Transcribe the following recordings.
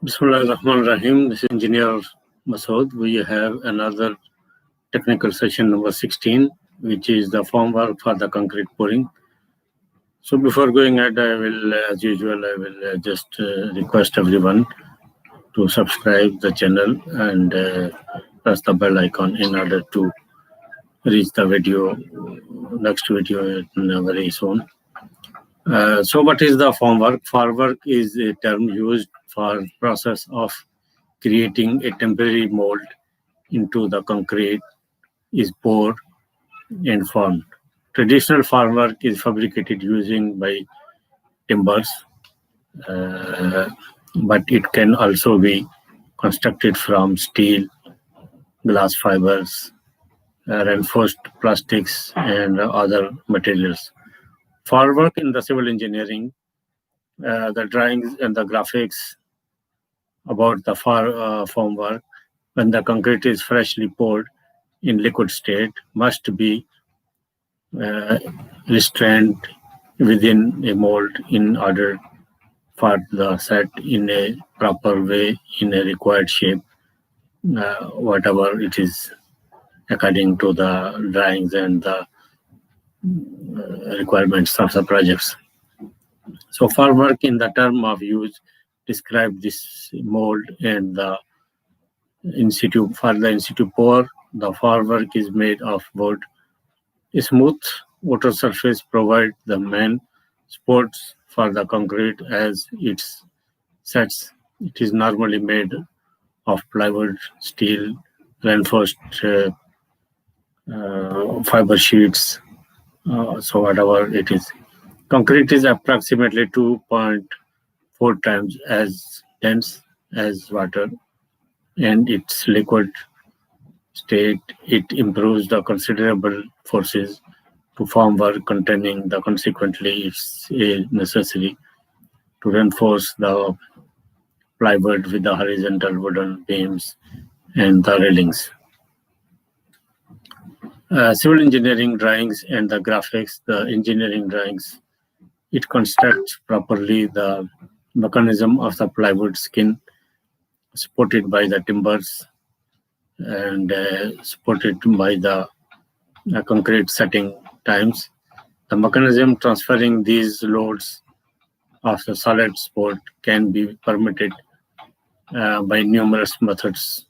Bismillahirrahmanirrahim. This is Engineer Masood. We have another technical session number 16, which is the formwork for the concrete pouring. So before going ahead, I will, as usual, just request everyone to subscribe the channel and press the bell icon in order to reach the next video very soon. So what is the formwork? Formwork is a term used for process of creating a temporary mold into the concrete is poured and formed. Traditional formwork is fabricated using by timbers, but it can also be constructed from steel, glass fibers, reinforced plastics, and other materials. Formwork in the civil engineering, the drawings and the graphics about the formwork when the concrete is freshly poured in liquid state must be restrained within a mold in order for the set in a proper way in a required shape, whatever it is according to the drawings and the requirements of the projects. So formwork in the term of use describe this mold and the in situ pour. The formwork is made of wood. A smooth water surface provides the main supports for the concrete as it sets. It is normally made of plywood, steel, reinforced fiber sheets, so whatever it is. Concrete is approximately 2.4 times as dense as water, and its liquid state, it improves the considerable forces to formwork containing the consequently it's necessary to reinforce the plywood with the horizontal wooden beams and the railings. Civil engineering drawings and the graphics, the engineering drawings, it constructs properly the mechanism of the plywood skin supported by the timbers and supported by the concrete setting times. The mechanism transferring these loads of the solid support can be permitted by numerous methods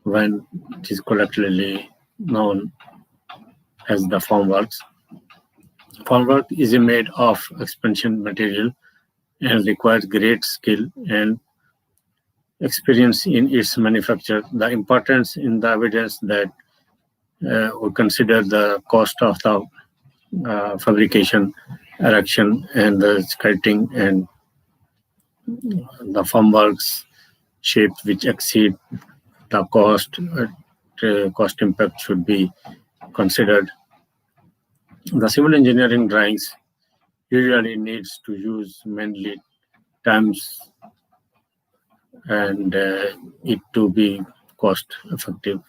when it is collectively known as the formworks. Formwork is made of expansion material and requires great skill and experience in its manufacture. The importance in the evidence that we consider the cost of the fabrication, erection, and the sculpting and the formworks shape which exceed the cost. Cost impact should be considered. The civil engineering drawings usually needs to use mainly terms and it to be cost effective.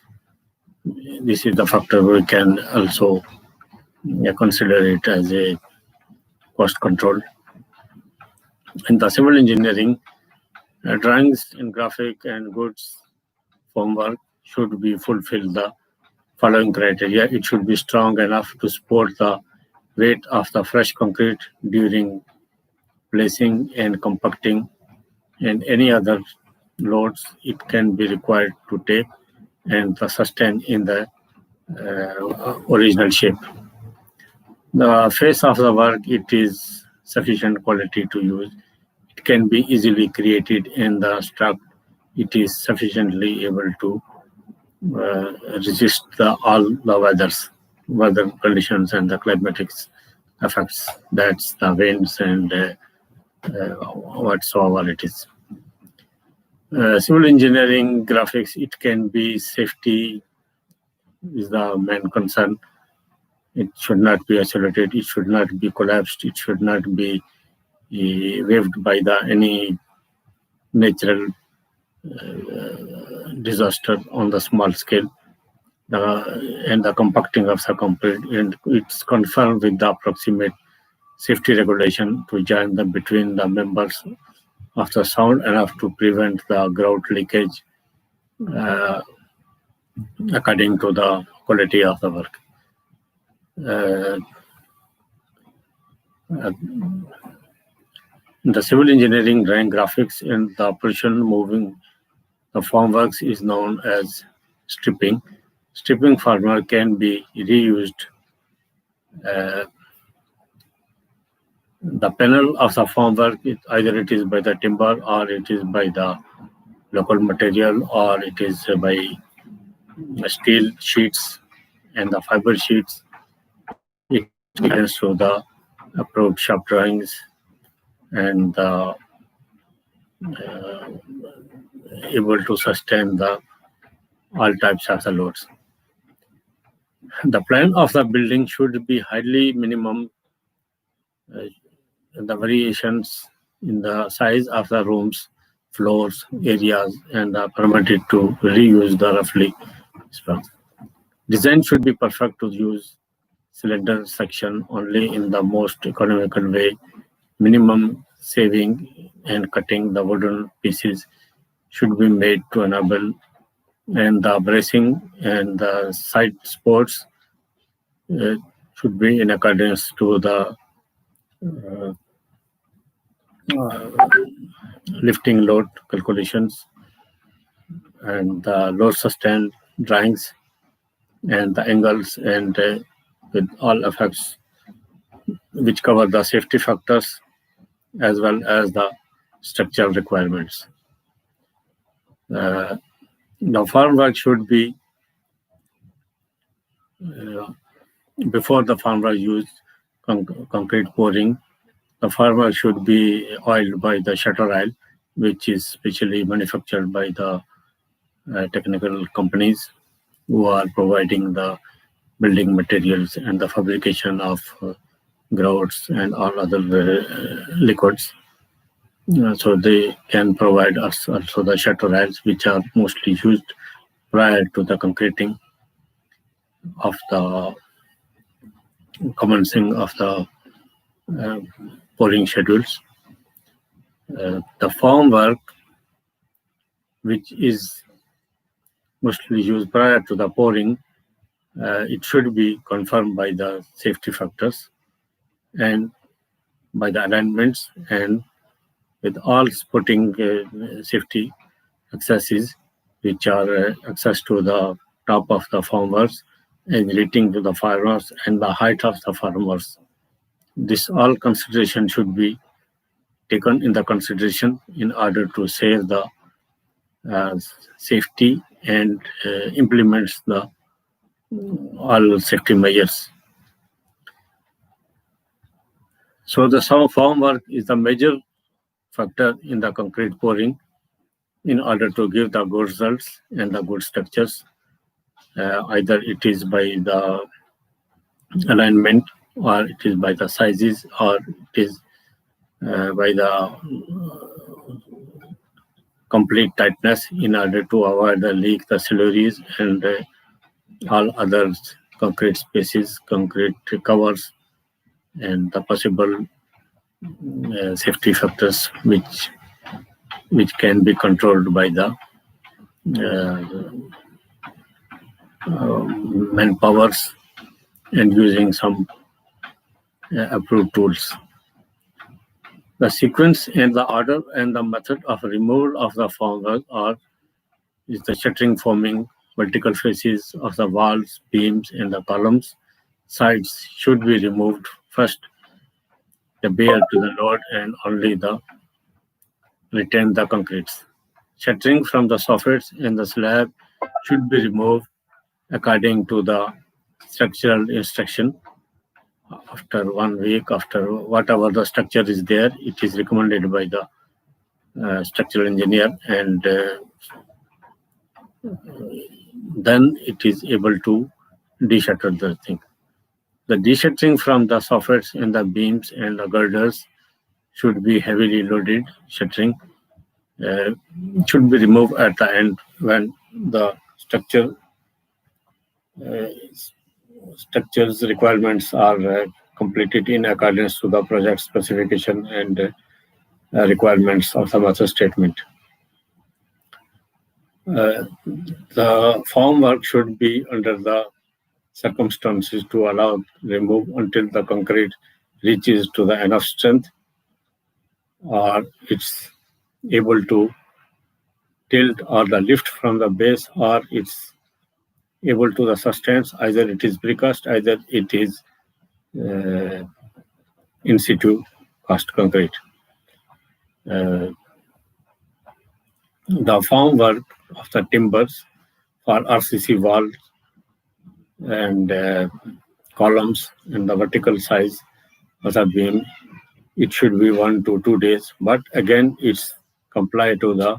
This is the factor we can also consider it as a cost control. In the civil engineering, drawings in graphic and goods formwork should be fulfill the following criteria. It should be strong enough to support the weight of the fresh concrete during placing and compacting and any other loads it can be required to take and sustain in the original shape. The face of the work, it is sufficient quality to use. It can be easily created in the struct. It is sufficiently able to resist all the weather conditions and the climatic effects. That's the winds and whatsoever it is. Civil engineering graphics, it can be safety is the main concern. It should not be isolated. It should not be collapsed. It should not be waved by any natural disaster on the small scale. And the compacting of the concrete, and it's confirmed with the approximate safety regulation to join them between the members of the sound enough to prevent the grout leakage according to the quality of the work. The civil engineering drawing graphics and the operation moving the formworks is known as stripping. Stripping formwork can be reused. The panel of the formwork, either it is by the timber or it is by the local material or it is by steel sheets and the fiber sheets. It can show the approved shop drawings and able to sustain the all types of the loads. The plan of the building should be highly minimum. The variations in the size of the rooms, floors, areas, and are permitted to reuse the roughly. Design should be perfect to use cylinder section only in the most economical way. Minimum saving and cutting the wooden pieces should be made to enable, and the bracing and the side supports should be in accordance to the lifting load calculations and the load sustained drawings and the angles and with all effects which cover the safety factors as well as the structural requirements. The formwork should be before the formwork used concrete pouring. The formwork should be oiled by the shutter oil, which is specially manufactured by the technical companies who are providing the building materials and the fabrication of grouts and all other liquids. So they can provide us also the shutter oils, which are mostly used prior to the concreting of the commencing of the pouring schedules. The formwork, which is mostly used prior to the pouring, it should be confirmed by the safety factors and by the alignments and with all supporting safety accesses, which are access to the top of the formworks and relating to the formworks and the height of the formworks. This all consideration should be taken in the consideration in order to save the safety and implements the all safety measures. So the formwork is the major factor in the concrete pouring in order to give the good results and the good structures. Either it is by the alignment or it is by the sizes or it is by the complete tightness in order to avoid the leak, the slurries and all other concrete spaces, concrete covers and the possible safety factors which can be controlled by the manpowers and using some approved tools. The sequence and the order and the method of removal of the formwork is the shuttering, forming vertical faces of the walls, beams, and the columns. Sides should be removed first. The bear to the load and only the retain the concretes. Shuttering from the soffits and the slab should be removed according to the structural instruction. After 1 week, after whatever the structure is there, it is recommended by the structural engineer, and then it is able to de-shutter the thing. The de-shuttering from the soffits and the beams and the girders should be heavily loaded. Shuttering should be removed at the end when the structure's requirements are completed in accordance to the project specification and requirements of the method statement. The formwork should be under the circumstances to allow remove until the concrete reaches to the enough strength, or it's able to tilt or the lift from the base, or it's able to the sustain. Either it is precast, either it is in situ cast concrete. The formwork of the timbers for RCC walls and columns and the vertical size of the beam, it should be 1 to 2 days. But again, it's comply to the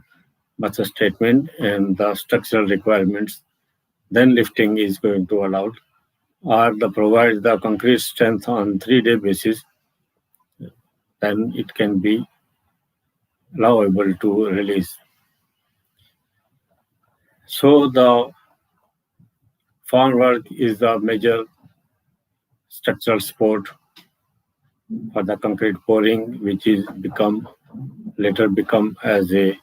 method statement and the structural requirements. Then lifting is going to allowed, or the provide the concrete strength on 3-day basis. Then it can be allowable to release. So the formwork is the major structural support for the concrete pouring, which is later become as a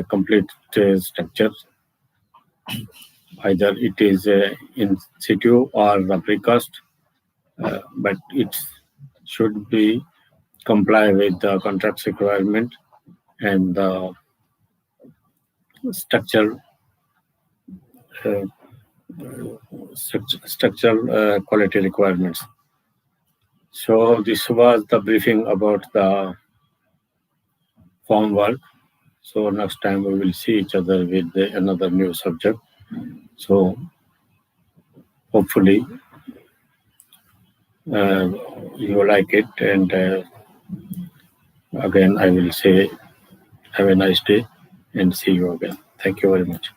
complete structure. Either it is in situ or the precast, but it should be comply with the contract requirement and the structural quality requirements. So this was the briefing about the formwork. So next time we will see each other with another new subject. So hopefully you like it, and again I will say have a nice day and see you again. Thank you very much.